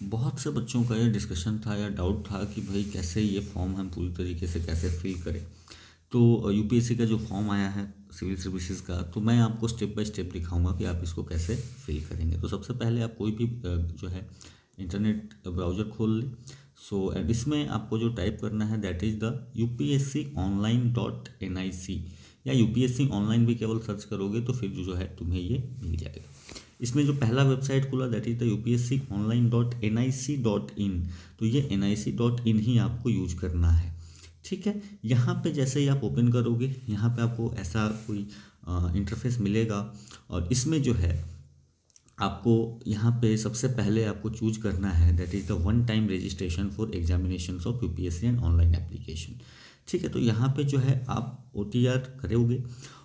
बहुत से बच्चों का ये डिस्कशन था या डाउट था कि भाई कैसे ये फॉर्म हम पूरी तरीके से कैसे फिल करें। तो यूपीएससी का जो फॉर्म आया है सिविल सर्विसेज का, तो मैं आपको स्टेप बाय स्टेप दिखाऊंगा कि आप इसको कैसे फिल करेंगे। तो सबसे पहले आप कोई भी जो है इंटरनेट ब्राउज़र खोल लें। सो इसमें आपको जो टाइप करना है दैट इज़ द upsconline.nic, या यूपीएससी ऑनलाइन भी केवल सर्च करोगे तो फिर जो है तुम्हें ये मिल जाएगा। इसमें जो पहला वेबसाइट खुला दैट इज़ द upsconline.nic.in, तो ये nic.in ही आपको यूज करना है। ठीक है, यहाँ पे जैसे ही आप ओपन करोगे यहाँ पे आपको ऐसा कोई इंटरफेस मिलेगा, और इसमें जो है आपको यहाँ पे सबसे पहले आपको चूज करना है that is the one time registration for examination of UPSC and online application. ठीक है, तो यहाँ पे जो है आप OTR करोगे,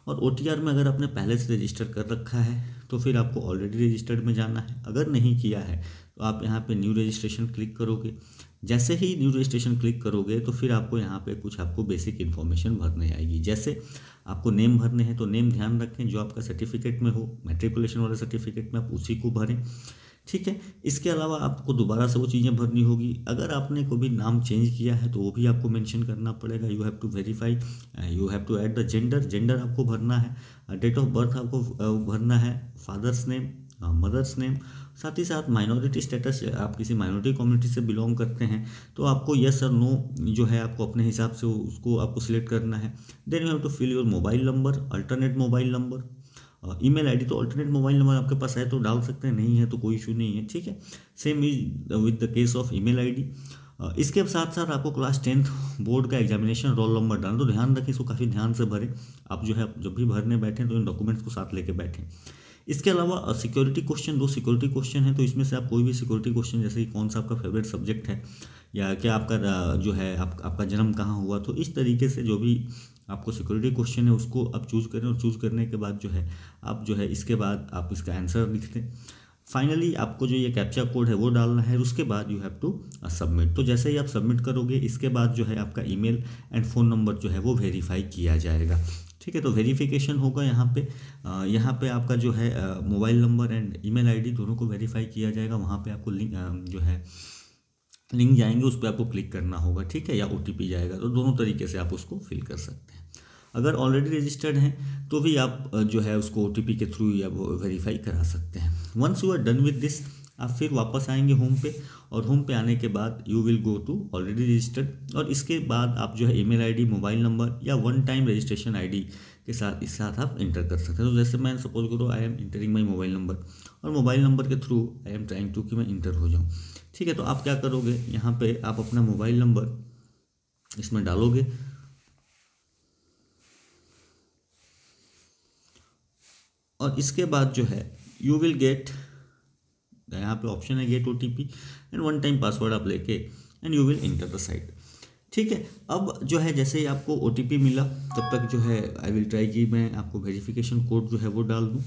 और OTR में अगर आपने पहले से रजिस्टर कर रखा है तो फिर आपको ऑलरेडी रजिस्टर्ड में जाना है। अगर नहीं किया है तो आप यहाँ पे न्यू रजिस्ट्रेशन क्लिक करोगे। जैसे ही न्यू रजिस्ट्रेशन क्लिक करोगे तो फिर आपको यहाँ पे कुछ आपको बेसिक इन्फॉर्मेशन भरने आएगी। जैसे आपको नेम भरने हैं, तो नेम ध्यान रखें जो आपका सर्टिफिकेट में हो, मैट्रिकुलेशन वाले सर्टिफिकेट में आप उसी को भरें। ठीक है, इसके अलावा आपको दोबारा से वो चीज़ें भरनी होगी। अगर आपने कोई भी नाम चेंज किया है तो वो भी आपको मेंशन करना पड़ेगा। You have to verify, you have to add the gender आपको भरना है, डेट ऑफ बर्थ आपको भरना है, फादर्स नेम, मदर्स नेम, साथ ही साथ माइनॉरिटी स्टेटस, आप किसी माइनॉरिटी कम्युनिटी से बिलोंग करते हैं तो आपको यस और नो जो है आपको अपने हिसाब से उसको आपको सिलेक्ट करना है। Then you have to fill your mobile number, alternate mobile number, email ID. तो अल्टरनेट मोबाइल नंबर आपके पास है तो डाल सकते हैं, नहीं है तो कोई इशू नहीं है। ठीक है, same is with the case of email ID. इसके साथ साथ आपको क्लास 10th बोर्ड का एग्जामिनेशन रोल नंबर डालना। तो ध्यान रखें, इसको काफ़ी ध्यान से भरें। आप जो है जब भी भरने बैठें तो इन डॉक्यूमेंट्स को साथ लेके बैठें। इसके अलावा सिक्योरिटी क्वेश्चन, 2 सिक्योरिटी क्वेश्चन है, तो इसमें से आप कोई भी सिक्योरिटी क्वेश्चन, जैसे कि कौन सा आपका फेवरेट सब्जेक्ट है, या क्या आपका जो है आपका जन्म कहाँ हुआ, तो इस तरीके से जो भी आपको सिक्योरिटी क्वेश्चन है उसको आप चूज करें। और चूज करने के बाद जो है आप जो है इसके बाद आप इसका आंसर लिख दें। फाइनली आपको जो ये कैप्चा कोड है वो डालना है, उसके बाद यू हैव टू सबमिट। तो जैसे ही आप सबमिट करोगे इसके बाद जो है आपका ईमेल एंड फ़ोन नंबर जो है वो वेरीफाई किया जाएगा। ठीक है, तो वेरिफिकेशन होगा यहाँ पे आपका जो है mobile number and email ID दोनों को वेरीफाई किया जाएगा। वहाँ पे आपको लिंक जाएंगे, उस पर आपको क्लिक करना होगा। ठीक है, या OTP जाएगा, तो दोनों तरीके से आप उसको फिल कर सकते हैं। अगर ऑलरेडी रजिस्टर्ड हैं तो भी आप जो है उसको OTP के थ्रू या वो वेरीफाई करा सकते हैं। Once you are done with this, आप फिर वापस आएंगे होम पे, और होम पे आने के बाद you will go to already registered, और इसके बाद आप जो है ईमेल आईडी, मोबाइल नंबर या वन टाइम रजिस्ट्रेशन आईडी के साथ आप इंटर कर सकते हैं। तो जैसे मैं सपोज करो I am entering my mobile number, और मोबाइल नंबर के through I am trying to कि मैं इंटर हो जाऊँ। ठीक है, तो आप क्या करोगे, यहाँ पे आप अपना मोबाइल नंबर इसमें डालोगे, और इसके बाद जो है यू विल गेट, यहाँ पे ऑप्शन है get OTP and one time password आप लेके and you will enter the site. ठीक है, अब जो है जैसे ही आपको OTP मिला तब तक जो है आई विल ट्राई कि मैं आपको वेरिफिकेशन कोड जो है वो डाल दूँ।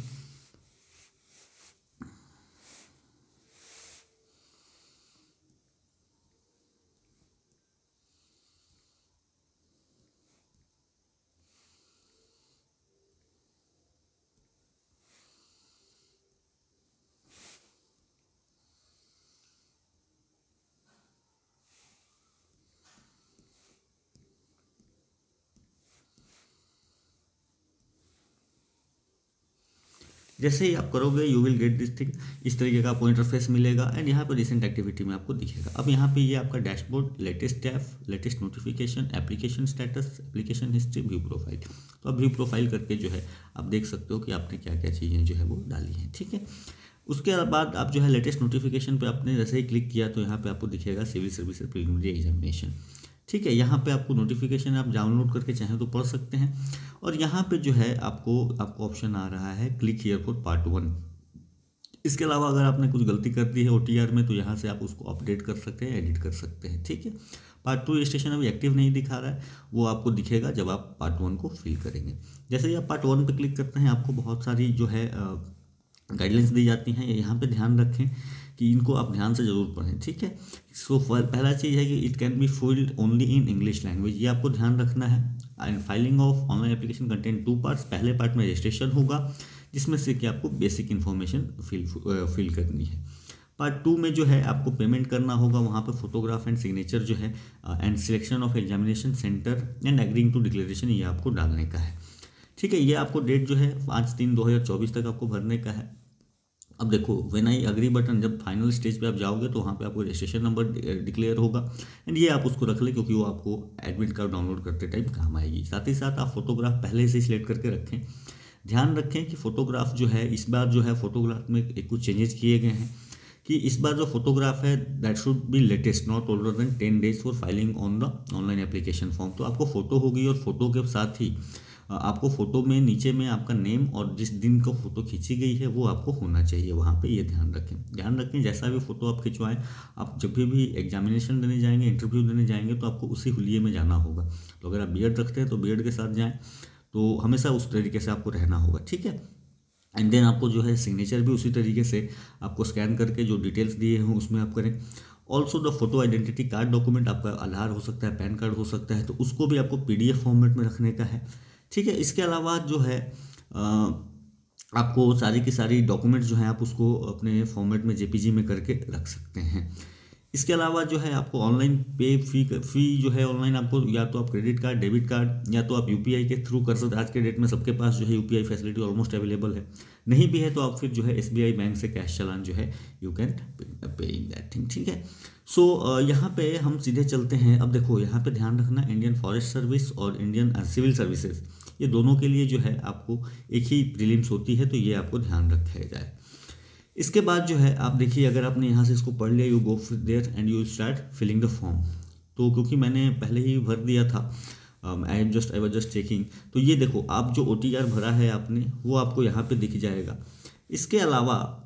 जैसे ही आप करोगे you will get this thing, इस तरीके का आपको इंटरफेस मिलेगा, एंड यहाँ पर रिसेंट एक्टिविटी में आपको दिखेगा। अब यहाँ पे ये आपका dashboard, latest tab, latest notification, application status, application history, view profile. तो अब व्यू प्रोफाइल करके जो है आप देख सकते हो कि आपने क्या क्या चीज़ें जो है वो डाली हैं। ठीक है, उसके बाद आप जो है लेटेस्ट नोटिफिकेशन पे आपने जैसे ही क्लिक किया तो यहाँ पे आपको दिखेगा सिविल सर्विसेज प्रीलिमिनरी एग्जामिनेशन। ठीक है, यहाँ पे आपको नोटिफिकेशन आप डाउनलोड करके चाहें तो पढ़ सकते हैं, और यहाँ पे जो है आपको ऑप्शन आ रहा है क्लिक हियर फॉर पार्ट 1। इसके अलावा अगर आपने कुछ गलती कर दी है OTR में तो यहाँ से आप उसको अपडेट कर सकते हैं, एडिट कर सकते हैं। ठीक है, पार्ट 2 रजिस्ट्रेशन अभी एक्टिव नहीं दिखा रहा है, वो आपको दिखेगा जब आप पार्ट 1 को फिल करेंगे। जैसे ही आप पार्ट 1 पे क्लिक करते हैं आपको बहुत सारी जो है गाइडलाइंस दी जाती हैं, यहाँ पे ध्यान रखें कि इनको आप ध्यान से ज़रूर पढ़ें। ठीक है, सो पहला चीज़ है कि it can be filled only in English language, ये आपको ध्यान रखना है। And filing of online application content 2 parts, पहले पार्ट में रजिस्ट्रेशन होगा जिसमें से कि आपको बेसिक इन्फॉर्मेशन फिल करनी है। पार्ट 2 में जो है आपको पेमेंट करना होगा, वहाँ पे फोटोग्राफ एंड सिग्नेचर जो है and selection of examination centre and agreeing to declaration ये आपको डालने का है। ठीक है, ये आपको डेट जो है 5/3/2024 तक आपको भरने का है। अब देखो व्हेन आई अग्री बटन, जब फाइनल स्टेज पे आप जाओगे तो वहाँ पे आपको रजिस्ट्रेशन नंबर डिक्लेयर होगा एंड ये आप उसको रख ले, क्योंकि वो आपको एडमिट कार्ड डाउनलोड करते टाइम काम आएगी। साथ ही साथ आप फोटोग्राफ पहले से सिलेक्ट करके रखें। ध्यान रखें कि फ़ोटोग्राफ जो है इस बार जो है फोटोग्राफ में एक कुछ चेंजेस किए गए हैं कि इस बार जो फोटोग्राफ है that should be latest, not older than 10 days for filing on the online application form. तो आपको फ़ोटो होगी और फोटो के साथ ही आपको फ़ोटो में नीचे में आपका नेम और जिस दिन को फ़ोटो खींची गई है वो आपको होना चाहिए वहाँ पे, ये ध्यान रखें जैसा भी फ़ोटो आप खिंचवाएं, आप जब भी एग्जामिनेशन देने जाएंगे, इंटरव्यू देने जाएंगे तो आपको उसी हुलिये में जाना होगा। तो अगर आप बीएड रखते हैं तो बीएड के साथ जाएँ, तो हमेशा उस तरीके से आपको रहना होगा। ठीक है, एंड देन आपको जो है सिग्नेचर भी उसी तरीके से आपको स्कैन करके जो डिटेल्स दिए हों उसमें आप करें। Also the photo identity card document, आपका आधार हो सकता है, पैन कार्ड हो सकता है, तो उसको भी आपको PDF फॉर्मेट में रखने का है। ठीक है, इसके अलावा जो है आपको सारी की सारी डॉक्यूमेंट्स जो हैं आप उसको अपने फॉर्मेट में JPG में करके रख सकते हैं। इसके अलावा जो है आपको ऑनलाइन पे फी जो है ऑनलाइन आपको या तो आप क्रेडिट कार्ड, डेबिट कार्ड या तो आप UPI के थ्रू कर सकते हैं। आज के डेट में सबके पास जो है UPI फैसिलिटी ऑलमोस्ट अवेलेबल है, नहीं भी है तो आप फिर जो है SBI बैंक से कैश चालान जो है you can pay in that thing. ठीक है, सो यहाँ पे हम सीधे चलते हैं। अब देखो यहाँ पे ध्यान रखना, इंडियन फॉरेस्ट सर्विस और इंडियन सिविल सर्विसेज ये दोनों के लिए जो है आपको एक ही प्रीलिम्स होती है, तो ये आपको ध्यान रखा जाए। इसके बाद जो है आप देखिए, अगर आपने यहाँ से इसको पढ़ लिया, you go there and you start filling the form. तो क्योंकि मैंने पहले ही भर दिया था, आई वाज जस्ट चेकिंग, तो ये देखो आप जो OTR भरा है आपने वो आपको यहाँ पे दिख जाएगा। इसके अलावा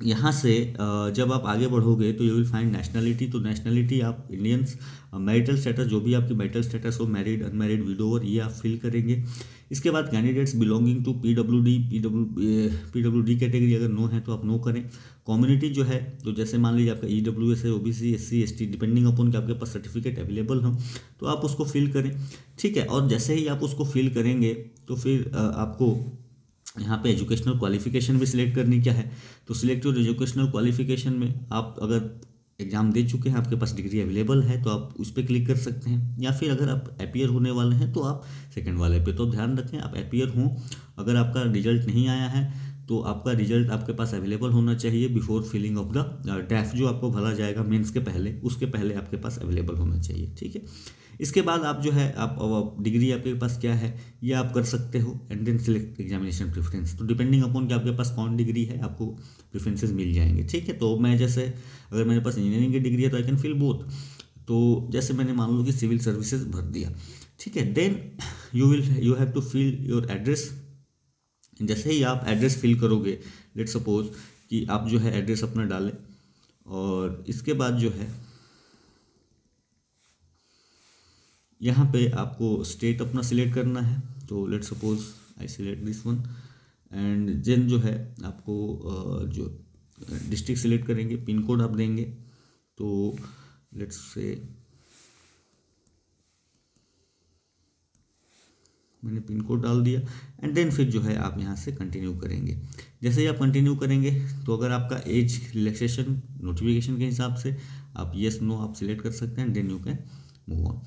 यहाँ से जब आप आगे बढ़ोगे तो यू विल फाइंड नेशनलिटी। तो नेशनलिटी आप इंडियंस, मैरिटल स्टेटस जो भी आपकी मैरिटल स्टेटस हो, मैरिड, अनमैरिड, विडोवर, ये आप फिल करेंगे। इसके बाद candidates belonging to PWD category अगर नो है तो आप नो करें। कम्युनिटी जो है तो जैसे मान लीजिए आपका EWS है, OBC, SC, ST, depending upon कि आपके पास सर्टिफिकेट अवेलेबल हो तो आप उसको फिल करें। ठीक है, और जैसे ही आप उसको फिल करेंगे तो फिर आपको यहाँ पे एजुकेशनल क्वालिफिकेशन भी सिलेक्ट करनी क्या है, तो सिलेक्ट योर एजुकेशनल क्वालिफिकेशन में आप अगर एग्ज़ाम दे चुके हैं, आपके पास डिग्री अवेलेबल है तो आप उस पर क्लिक कर सकते हैं, या फिर अगर आप अपीयर होने वाले हैं तो आप सेकंड वाले पे। तो ध्यान रखें आप अपीयर हों, अगर आपका रिजल्ट नहीं आया है तो आपका रिजल्ट आपके पास अवेलेबल होना चाहिए बिफोर फिलिंग ऑफ द टैफ जो आपको भरा जाएगा मेंस के पहले, उसके पहले आपके पास अवेलेबल होना चाहिए। ठीक है, इसके बाद आप जो है आप डिग्री आपके पास क्या है ये आप कर सकते हो and then select examination preference. तो डिपेंडिंग अपॉन कि आपके पास कौन डिग्री है आपको प्रेफरेंसेस मिल जाएंगे। ठीक है, तो मैं जैसे अगर मेरे पास इंजीनियरिंग की डिग्री है तो आई कैन फिल बोथ। तो जैसे मैंने मान लो कि सिविल सर्विसेज भर दिया, ठीक है, then you have to fill your address. जैसे ही आप एड्रेस फिल करोगे, लेट्स सपोज कि आप जो है एड्रेस अपना डालें, और इसके बाद जो है यहाँ पे आपको स्टेट अपना सिलेक्ट करना है। तो let's suppose I select this one and then जो है आपको जो डिस्ट्रिक्ट सिलेक्ट करेंगे, पिन कोड आप देंगे। तो लेट्स से मैंने पिन कोड डाल दिया एंड देन फिर जो है आप यहाँ से कंटिन्यू करेंगे। जैसे ही आप कंटिन्यू करेंगे तो अगर आपका एज रिलैक्सेशन नोटिफिकेशन के हिसाब से आप येस नो आप सिलेक्ट कर सकते हैं, then you can move on.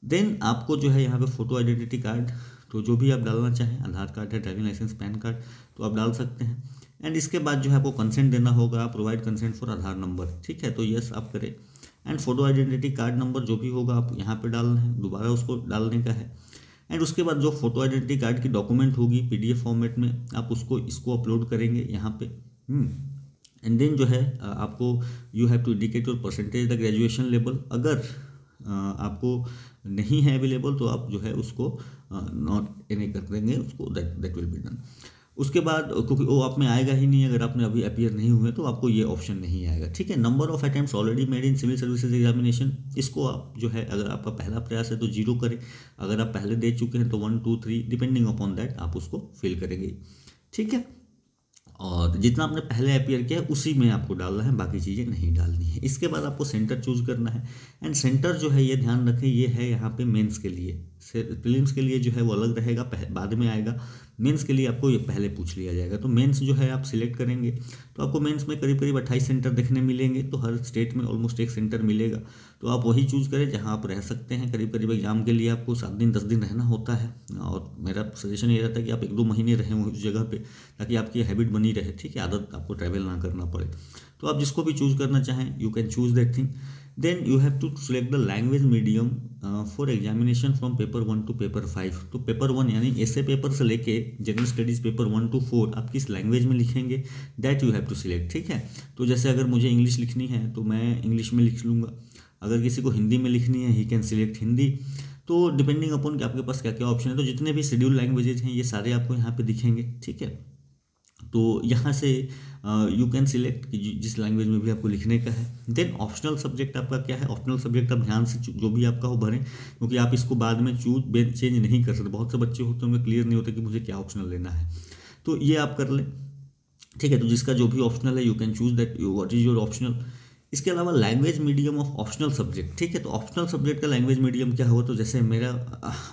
Then आपको जो है यहाँ पे फोटो आइडेंटिटी कार्ड, तो जो भी आप डालना चाहें, आधार कार्ड है, ड्राइविंग लाइसेंस, पैन कार्ड, तो आप डाल सकते हैं। एंड इसके बाद जो है आपको कंसेंट देना होगा, provide consent for Aadhaar number. ठीक है, तो यस आप करें and photo identity card number जो भी होगा आप यहाँ पे डालना है, दोबारा उसको डालने का है। एंड उसके बाद जो फोटो आइडेंटिटी कार्ड की डॉक्यूमेंट होगी PDF फॉर्मेट में, आप इसको अपलोड करेंगे यहाँ पे। एंड देन जो है आपको you have to indicate your percentage the graduation level. अगर आपको नहीं है अवेलेबल तो आप जो है उसको नॉट एनी कर देंगे उसको, दैट विल बी डन। उसके बाद क्योंकि वो आप में आएगा ही नहीं, अगर आपने अभी अपीयर नहीं हुए तो आपको ये ऑप्शन नहीं आएगा। ठीक है, number of attempts already made in civil services examination, इसको आप जो है अगर आपका पहला प्रयास है तो 0 करें, अगर आप पहले दे चुके हैं तो 1 2 3 डिपेंडिंग अपॉन दैट आप उसको फिल करेंगे। ठीक है, और जितना आपने पहले अपीयर किया है उसी में आपको डालना है, बाकी चीज़ें नहीं डालनी है। इसके बाद आपको सेंटर चूज करना है एंड सेंटर जो है ये ध्यान रखें ये है यहाँ पे मेंस के लिए, प्रीलिम्स के लिए जो है वो अलग रहेगा, बाद में आएगा। मेंस के लिए आपको ये पहले पूछ लिया जाएगा। तो मेंस जो है आप सिलेक्ट करेंगे तो आपको मेंस में करीब करीब 28 सेंटर देखने मिलेंगे। तो हर स्टेट में ऑलमोस्ट एक सेंटर मिलेगा, तो आप वही चूज़ करें जहाँ आप रह सकते हैं। करीब करीब एग्जाम के लिए आपको 7 दिन 10 दिन रहना होता है, और मेरा सजेशन ये रहता है कि आप 1-2 महीने रहें उस जगह पे, ताकि आपकी हैबिट बनी रहे, ठीक है, आदत आपको ट्रैवल ना करना पड़े। तो आप जिसको भी चूज़ करना चाहें, you can choose that thing. Then you have to select the language medium for examination from paper 1 to paper 5। तो पेपर 1 यानी ऐसे पेपर से लेके जनरल स्टडीज़ पेपर 1 to 4 आप किस लैंग्वेज में लिखेंगे, that you have to select, ठीक है। तो जैसे अगर मुझे इंग्लिश लिखनी है तो मैं इंग्लिश में लिख लूँगा, अगर किसी को हिंदी में लिखनी है ही कैन सिलेक्ट हिंदी। तो डिपेंडिंग अपॉन कि आपके पास क्या क्या ऑप्शन है। तो जितने भी शेड्यूल लैंग्वेजेज हैं ये सारे आपको यहाँ पे दिखेंगे, ठीक है। तो यहाँ से यू कैन सिलेक्ट कि जिस लैंग्वेज में भी आपको लिखने का है। देन ऑप्शनल सब्जेक्ट आपका क्या है, ऑप्शनल सब्जेक्ट आप ध्यान से जो भी आपका हो भरें, क्योंकि आप इसको बाद में चेंज नहीं कर सकते। बहुत से बच्चे होते हैं उनमें क्लियर नहीं होता कि मुझे क्या ऑप्शनल लेना है, तो ये आप कर लें, ठीक है। तो जिसका जो भी ऑप्शनल है you can choose that what is your optional. इसके अलावा language medium of optional subject, ठीक है। तो ऑप्शनल सब्जेक्ट का लैंग्वेज मीडियम क्या हुआ, तो जैसे मेरा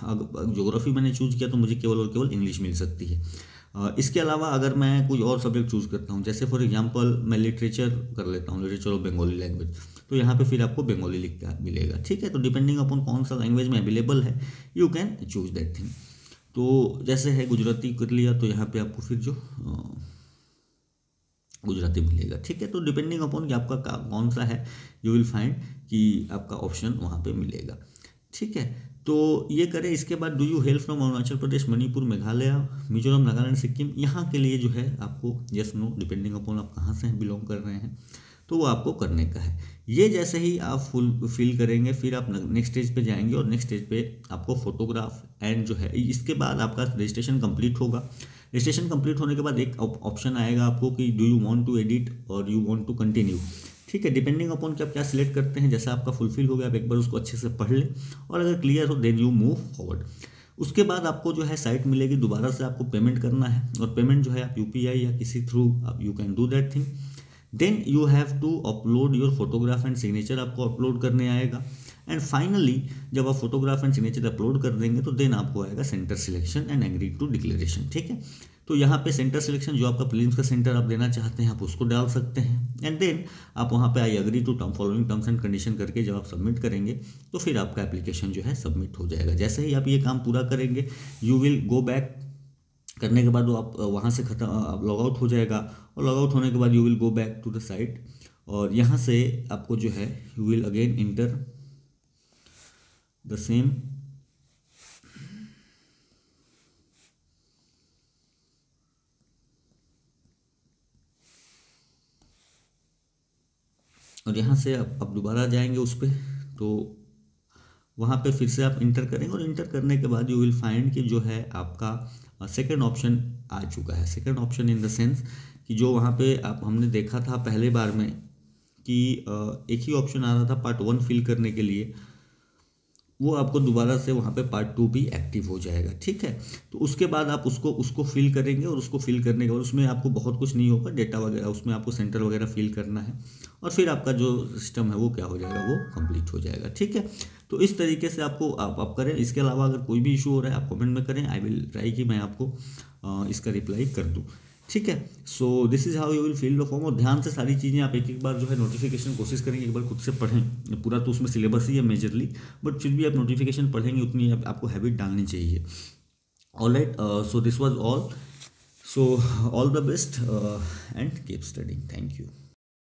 ज्योग्राफी मैंने चूज़ किया तो मुझे केवल और केवल इंग्लिश मिल सकती है। इसके अलावा अगर मैं कोई और सब्जेक्ट चूज़ करता हूँ, जैसे फॉर एग्जांपल मैं लिटरेचर कर लेता हूँ, लिटरेचर ऑफ बंगाली लैंग्वेज, तो यहाँ पे फिर आपको बंगाली लिख के मिलेगा, ठीक है। तो डिपेंडिंग अपॉन कौन सा लैंग्वेज में अवेलेबल है you can choose that thing. तो जैसे है गुजराती कर लिया तो यहाँ पे आपको फिर जो गुजराती मिलेगा, ठीक है। तो डिपेंडिंग अपॉन कि आपका कौन सा है यू विल फाइंड कि आपका ऑप्शन वहाँ पे मिलेगा, ठीक है। तो ये करें। इसके बाद do you hail from Arunachal Pradesh, Manipur, Meghalaya, Mizoram, Nagaland, Sikkim, यहाँ के लिए जो है आपको यस नो डिपेंडिंग अपॉन आप कहाँ से बिलोंग कर रहे हैं तो वो आपको करने का है। ये जैसे ही आप फुल फिल करेंगे फिर आप नेक्स्ट स्टेज पे जाएंगे, और नेक्स्ट स्टेज पे आपको फोटोग्राफ एंड जो है इसके बाद आपका रजिस्ट्रेशन कंप्लीट होगा। रजिस्ट्रेशन कंप्लीट होने के बाद एक ऑप्शन आएगा आपको कि do you want to edit और यू वांट टू कंटिन्यू, ठीक है। डिपेंडिंग अपॉन कि आप क्या सिलेक्ट करते हैं, जैसा आपका फुलफिल हो गया आप एक बार उसको अच्छे से पढ़ लें, और अगर क्लियर हो देन यू मूव फॉरवर्ड। उसके बाद आपको जो है साइट मिलेगी, दोबारा से आपको पेमेंट करना है, और पेमेंट जो है आप UPI या किसी थ्रू आप you can do that thing. Then you have to upload your photograph and signature, आपको अपलोड करने आएगा। एंड फाइनली जब आप फोटोग्राफ एंड सिग्नेचर अपलोड कर देंगे तो देन आपको आएगा centre selection and agree to declaration, ठीक है। तो यहाँ पे सेंटर सिलेक्शन जो आपका प्रीलिम्स का सेंटर आप देना चाहते हैं आप उसको डाल सकते हैं, एंड देन आप वहाँ पे I agree to following terms and condition करके जब आप सबमिट करेंगे तो फिर आपका एप्लीकेशन जो है सबमिट हो जाएगा। जैसे ही आप ये काम पूरा करेंगे यू विल गो बैक, करने के बाद वो आप वहाँ से लॉग आउट हो जाएगा, और लॉग आउट होने के बाद you will go back to the site, और यहाँ से आपको जो है you will again enter the same और यहाँ से आप दोबारा जाएंगे उस पर, तो वहाँ पे फिर से आप इंटर करेंगे, और इंटर करने के बाद यू विल फाइंड कि जो है आपका सेकंड ऑप्शन आ चुका है। Second option in the sense कि जो वहाँ पे आप हमने देखा था पहले बार में कि एक ही ऑप्शन आ रहा था पार्ट 1 फिल करने के लिए, वो आपको दोबारा से वहाँ पे पार्ट 2 भी एक्टिव हो जाएगा, ठीक है। तो उसके बाद आप उसको फिल करेंगे, और उसको फिल करने के बाद उसमें आपको बहुत कुछ नहीं होगा, डेटा वगैरह उसमें आपको सेंटर वगैरह फिल करना है, और फिर आपका जो सिस्टम है वो क्या हो जाएगा, वो कंप्लीट हो जाएगा, ठीक है। तो इस तरीके से आपको आप करें। इसके अलावा अगर कोई भी इशू हो रहा है आप कमेंट में करें, आई विल ट्राई कि मैं आपको इसका रिप्लाई कर दूँ, ठीक है। So this is how you will fill the form. और ध्यान से सारी चीज़ें आप एक एक बार जो है नोटिफिकेशन कोशिश करेंगे, एक बार खुद से पढ़ें, पूरा तो उसमें सिलेबस ही है मेजरली, बट फिर भी आप नोटिफिकेशन पढ़ेंगे उतनी आपको हैबिट डालनी चाहिए। Alright, so this was all, so all the best and keep studying, thank you.